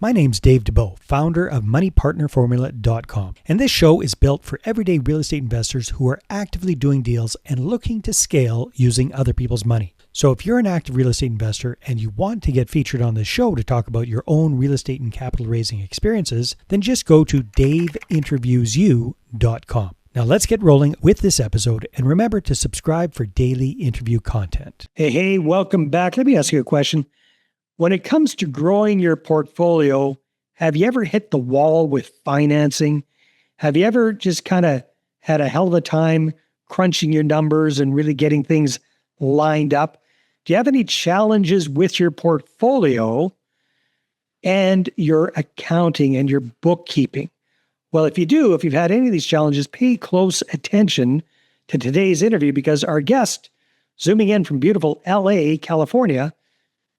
My name's Dave DeBow, founder of MoneyPartnerFormula.com, and this show is built for everyday real estate investors who are actively doing deals and looking to scale using other people's money. So if you're an active real estate investor and you want to get featured on this show to talk about your own real estate and capital raising experiences, then just go to daveinterviewsyou.com. Now let's get rolling with this episode, and remember to subscribe for daily interview content. Hey, welcome back. Let me ask you a question. When it comes to growing your portfolio, have you ever hit the wall with financing? Have you ever just kind of had a hell of a time crunching your numbers and really getting things lined up? Do you have any challenges with your portfolio and your accounting and your bookkeeping? Well, if you do, if you've had any of these challenges, pay close attention to today's interview, because our guest, zooming in from beautiful LA, California,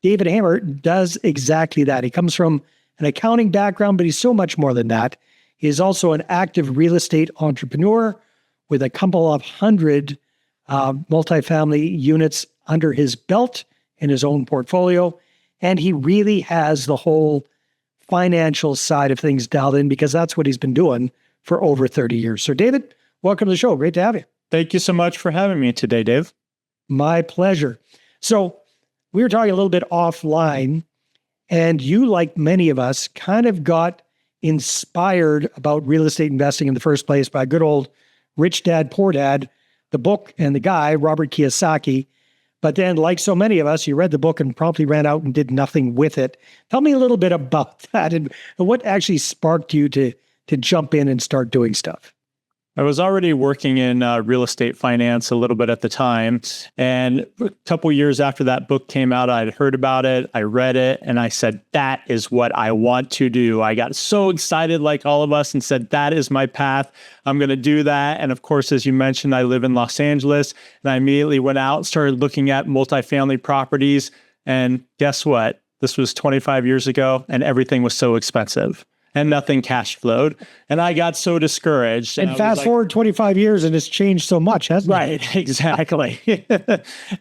David Hammer, does exactly that. He comes from an accounting background, but he's so much more than that. He is also an active real estate entrepreneur with a couple of hundred multifamily units under his belt in his own portfolio. And he really has the whole financial side of things dialed in, because that's what he's been doing for over 30 years. So David, welcome to the show. Great to have you. Thank you so much for having me today, Dave. My pleasure. So we were talking a little bit offline, and you, like many of us, kind of got inspired about real estate investing in the first place by good old Rich Dad, Poor Dad, the book and the guy, Robert Kiyosaki. But then, like so many of us, you read the book and promptly ran out and did nothing with it. Tell me a little bit about that and what actually sparked you to jump in and start doing stuff. I was already working in real estate finance a little bit at the time. And a couple years after that book came out, I'd heard about it, I read it, and I said, that is what I want to do. I got so excited, like all of us, and said, that is my path. I'm going to do that. And of course, as you mentioned, I live in Los Angeles, and I immediately went out and started looking at multifamily properties. And guess what? This was 25 years ago, and everything was so expensive. And nothing cash flowed. And I got so discouraged. And fast forward 25 years and it's changed so much, hasn't it? Right, exactly.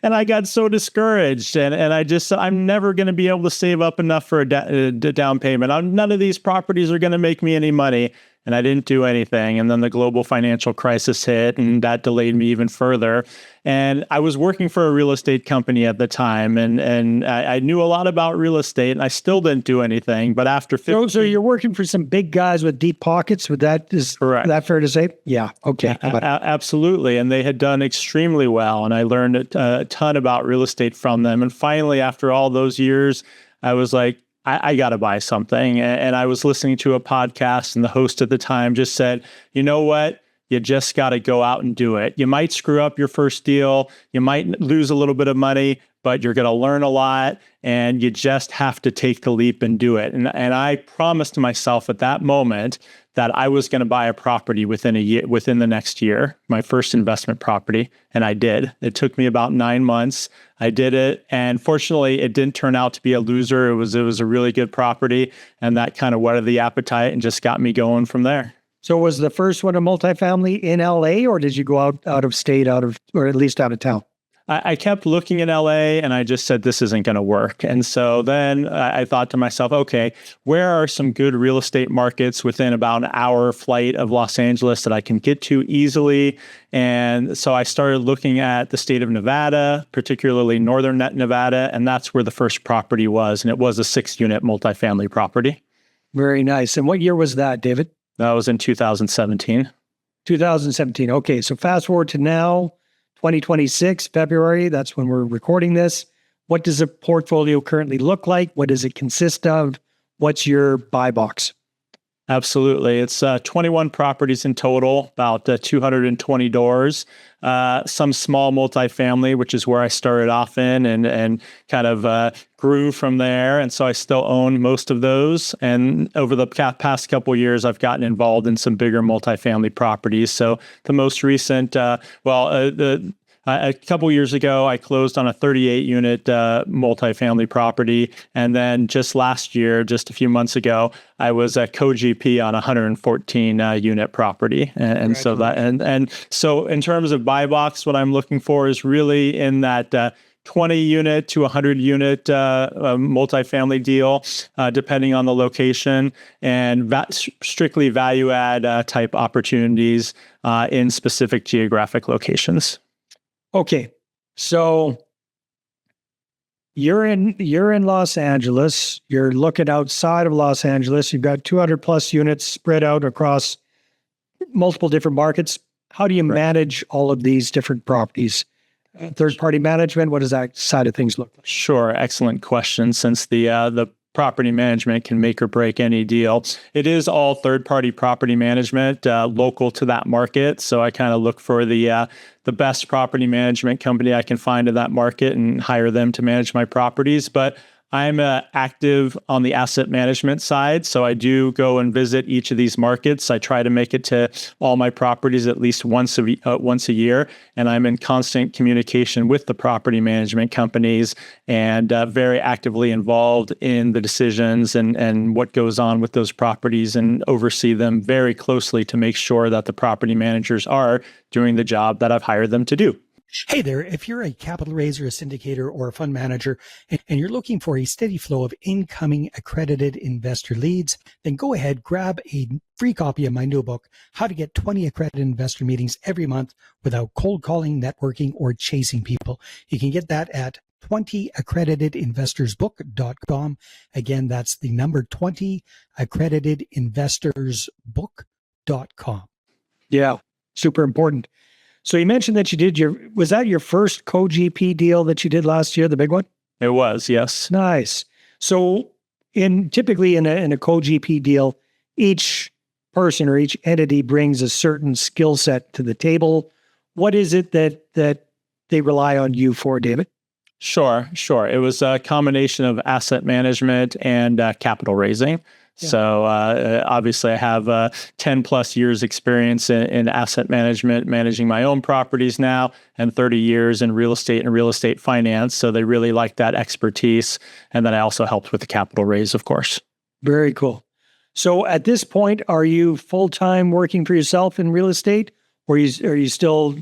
And I got so discouraged. And I'm never going to be able to save up enough for a down payment. None of these properties are going to make me any money. And I didn't do anything. And then the global financial crisis hit, and that delayed me even further. And I was working for a real estate company at the time, and I knew a lot about real estate, and I still didn't do anything. But after 15... So you're working for some big guys with deep pockets? Is that fair to say? Yeah. Okay. Absolutely. And they had done extremely well. And I learned a ton about real estate from them. And finally, after all those years, I was like, I got to buy something. And I was listening to a podcast, and the host at the time just said, you know what? You just got to go out and do it. You might screw up your first deal. You might lose a little bit of money, but you're going to learn a lot, and you just have to take the leap and do it. And I promised myself at that moment that I was going to buy a property within the next year, my first investment property. And I did. It took me about 9 months. I did it. And fortunately, it didn't turn out to be a loser. It was a really good property. And that kind of whetted the appetite and just got me going from there. So was the first one a multifamily in LA, or did you go out of state, or at least out of town? I kept looking in LA, and I just said, this isn't going to work. And so then I thought to myself, okay, where are some good real estate markets within about an hour flight of Los Angeles that I can get to easily? And so I started looking at the state of Nevada, particularly northern Nevada, and that's where the first property was. And it was a 6-unit multifamily property. Very nice. And what year was that, David? That was in 2017. 2017. Okay, so fast forward to now, 2026, February, that's when we're recording this. What does a portfolio currently look like? What does it consist of? What's your buy box? Absolutely. It's 21 properties in total, about 220 doors, some small multifamily, which is where I started off in and kind of grew from there. And so I still own most of those. And over the past couple of years, I've gotten involved in some bigger multifamily properties. So the most recent, a couple years ago, I closed on a 38-unit multifamily property. And then just last year, just a few months ago, I was a co-GP on a 114-unit property. And so in terms of buy box, what I'm looking for is really in that 20 unit to 100 unit multifamily deal, depending on the location, and strictly value add type opportunities in specific geographic locations. Okay. So you're in Los Angeles. You're looking outside of Los Angeles. You've got 200 plus units spread out across multiple different markets. How do you manage all of these different properties? Third-party management, what does that side of things look like? Sure. Excellent question. Since the property management can make or break any deal, it is all third-party property management local to that market. So I kind of look for the best property management company I can find in that market and hire them to manage my properties. But I'm active on the asset management side, so I do go and visit each of these markets. I try to make it to all my properties at least once a year, and I'm in constant communication with the property management companies and very actively involved in the decisions and what goes on with those properties, and oversee them very closely to make sure that the property managers are doing the job that I've hired them to do. Hey there, if you're a capital raiser, a syndicator, or a fund manager, and you're looking for a steady flow of incoming accredited investor leads, then go ahead, grab a free copy of my new book, How to Get 20 Accredited Investor Meetings Every Month Without Cold Calling, Networking, or Chasing People. You can get that at 20accreditedinvestorsbook.com. Again, that's the number 20accreditedinvestorsbook.com. Yeah, super important. So you mentioned that you did was that your first co-GP deal that you did last year, the big one? It was, yes. Nice. So typically in a co-GP deal, each person or each entity brings a certain skill set to the table. What is it that they rely on you for, David? Sure. It was a combination of asset management and capital raising. Yeah. So obviously I have 10 plus years experience in asset management, managing my own properties now, and 30 years in real estate and real estate finance. So they really like that expertise. And then I also helped with the capital raise, of course. Very cool. So at this point, are you full-time working for yourself in real estate, or are you still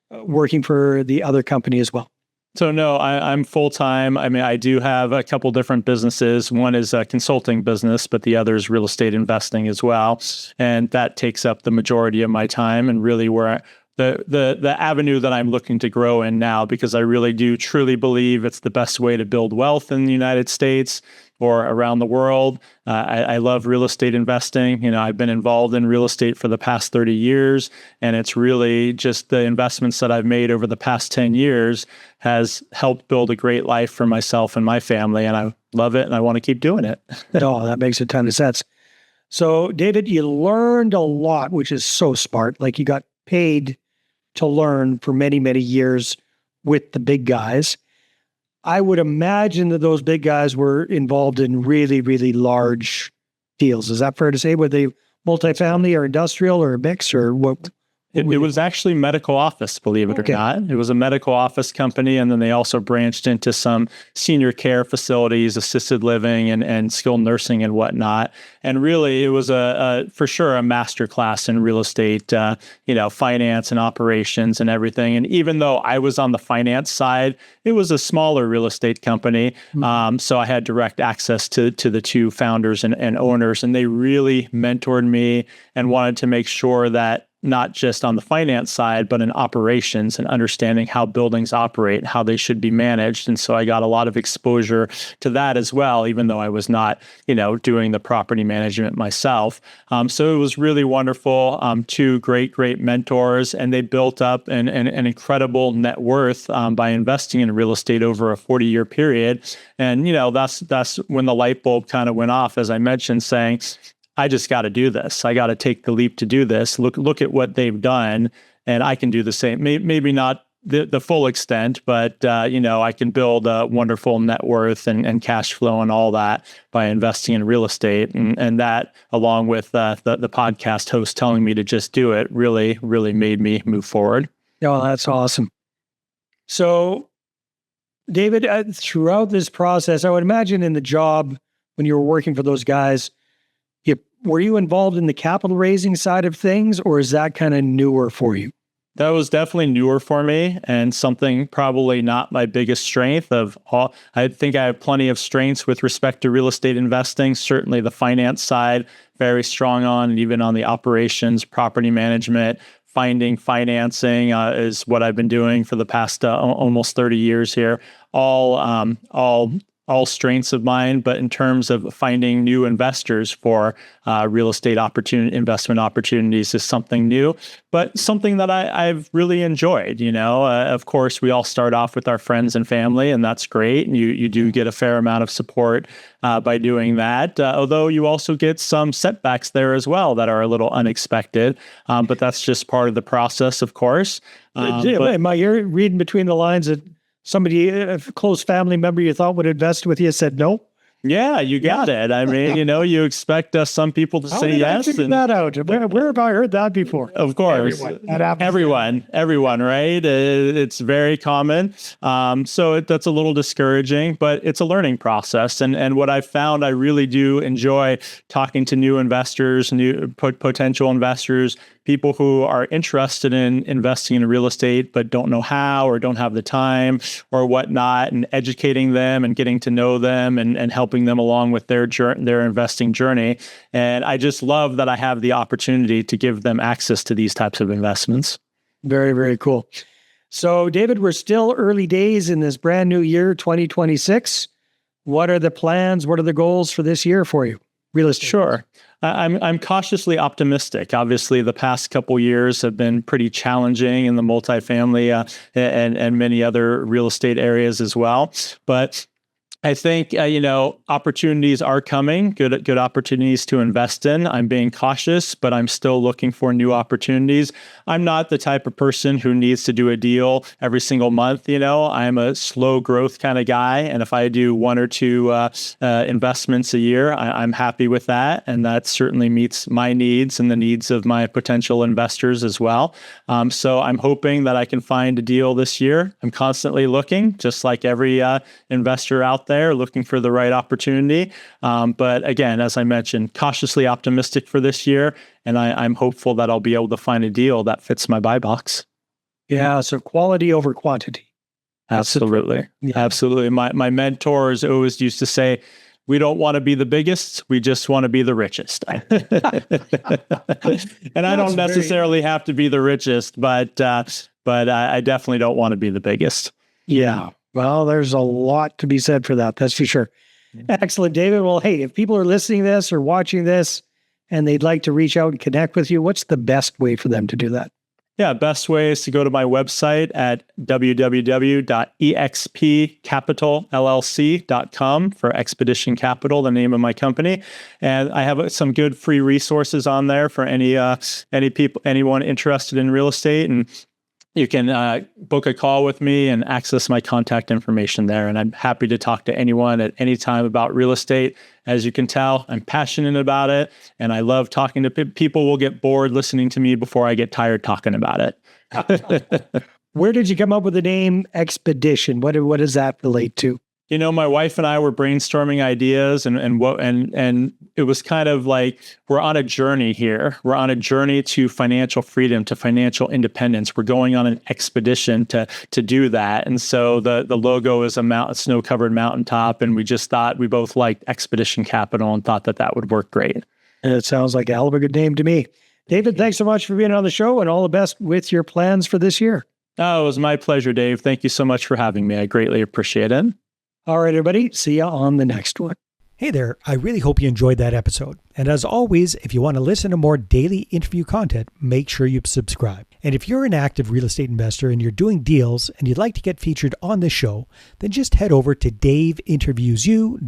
working for the other company as well? So no, I'm full-time. I mean, I do have a couple different businesses. One is a consulting business, but the other is real estate investing as well. And that takes up the majority of my time, and really where the avenue that I'm looking to grow in now, because I really do truly believe it's the best way to build wealth in the United States or around the world. I love real estate investing. You know, I've been involved in real estate for the past 30 years, and it's really just the investments that I've made over the past 10 years has helped build a great life for myself and my family, and I love it, and I want to keep doing it. Oh, that makes a ton of sense. So, David, you learned a lot, which is so smart. Like, you got paid to learn for many, many years with the big guys. I would imagine that those big guys were involved in really, really large deals. Is that fair to say? Were they multifamily or industrial or a mix, or what? It was actually medical office, believe it or not. It was a medical office company, and then they also branched into some senior care facilities, assisted living, and skilled nursing and whatnot. And really, it was for sure a master class in real estate, finance and operations and everything. And even though I was on the finance side, it was a smaller real estate company. Mm-hmm. So I had direct access to the two founders and owners, and they really mentored me and wanted to make sure that not just on the finance side, but in operations and understanding how buildings operate and how they should be managed. And so I got a lot of exposure to that as well, even though I was not, doing the property management myself. So it was really wonderful. Two great mentors, and they built up an incredible net worth by investing in real estate over a 40-year period. And, that's when the light bulb kind of went off, as I mentioned, saying, I just got to do this. I got to take the leap to do this. Look at what they've done, and I can do the same. Maybe not the full extent, but I can build a wonderful net worth and cash flow and all that by investing in real estate. And that, along with the podcast host telling me to just do it, really, really made me move forward. Oh, that's awesome. So, David, throughout this process, I would imagine in the job when you were working for those guys, were you involved in the capital raising side of things, or is that kind of newer for you? That was definitely newer for me and something probably not my biggest strength of all. I think I have plenty of strengths with respect to real estate investing. Certainly the finance side, very strong on, and even on the operations, property management, finding financing is what I've been doing for the past almost 30 years here. All strengths of mine, but in terms of finding new investors for real estate investment opportunities is something new, but something that I've really enjoyed. Of course, we all start off with our friends and family, and that's great. And you do get a fair amount of support by doing that, although you also get some setbacks there as well that are a little unexpected, but that's just part of the process, of course. You're reading between the lines that somebody, a close family member you thought would invest with you, said no? Yeah, you got it. I mean, you expect some people to say yes. How did I figure that out? Where have I heard that before? Of course. Everyone, right? It's very common. So that's a little discouraging, but it's a learning process. And what I've found, I really do enjoy talking to new investors, new potential investors, people who are interested in investing in real estate, but don't know how or don't have the time or whatnot, and educating them and getting to know them and helping them along with their investing journey. And I just love that I have the opportunity to give them access to these types of investments. Very, very cool. So, David, we're still early days in this brand new year, 2026. What are the plans? What are the goals for this year for you? Real estate. Sure. I'm cautiously optimistic. Obviously, the past couple years have been pretty challenging in the multifamily and many other real estate areas as well. But I think, opportunities are coming, good opportunities to invest in. I'm being cautious, but I'm still looking for new opportunities. I'm not the type of person who needs to do a deal every single month. I'm a slow growth kind of guy. And if I do one or two investments a year, I'm happy with that. And that certainly meets my needs and the needs of my potential investors as well. So I'm hoping that I can find a deal this year. I'm constantly looking, just like every investor out there, looking for the right opportunity. But again, as I mentioned, cautiously optimistic for this year. And I'm hopeful that I'll be able to find a deal that fits my buy box. Yeah. So quality over quantity. Absolutely. Yeah. Absolutely. My mentors always used to say, we don't want to be the biggest. We just want to be the richest. And I don't necessarily have to be the richest, but I definitely don't want to be the biggest. Yeah. Well, there's a lot to be said for that. That's for sure. Excellent, David. Well, hey, if people are listening to this or watching this and they'd like to reach out and connect with you, what's the best way for them to do that? Yeah, best way is to go to my website at www.expcapitalllc.com for Expedition Capital, the name of my company. And I have some good free resources on there for anyone interested in real estate. And you can book a call with me and access my contact information there. And I'm happy to talk to anyone at any time about real estate. As you can tell, I'm passionate about it. And I love talking to people. Will get bored listening to me before I get tired talking about it. Where did you come up with the name Expedition? What does that relate to? My wife and I were brainstorming ideas and it was kind of like, we're on a journey here. We're on a journey to financial freedom, to financial independence. We're going on an expedition to do that. And so the logo is a snow-covered mountaintop. And we just thought, we both liked Expedition Capital and thought that would work great. And it sounds like a hell of a good name to me. David, thanks so much for being on the show and all the best with your plans for this year. Oh, it was my pleasure, Dave. Thank you so much for having me. I greatly appreciate it. All right, everybody. See you on the next one. Hey there. I really hope you enjoyed that episode. And as always, if you want to listen to more daily interview content, make sure you subscribe. And if you're an active real estate investor and you're doing deals and you'd like to get featured on this show, then just head over to daveinterviewsyou.com.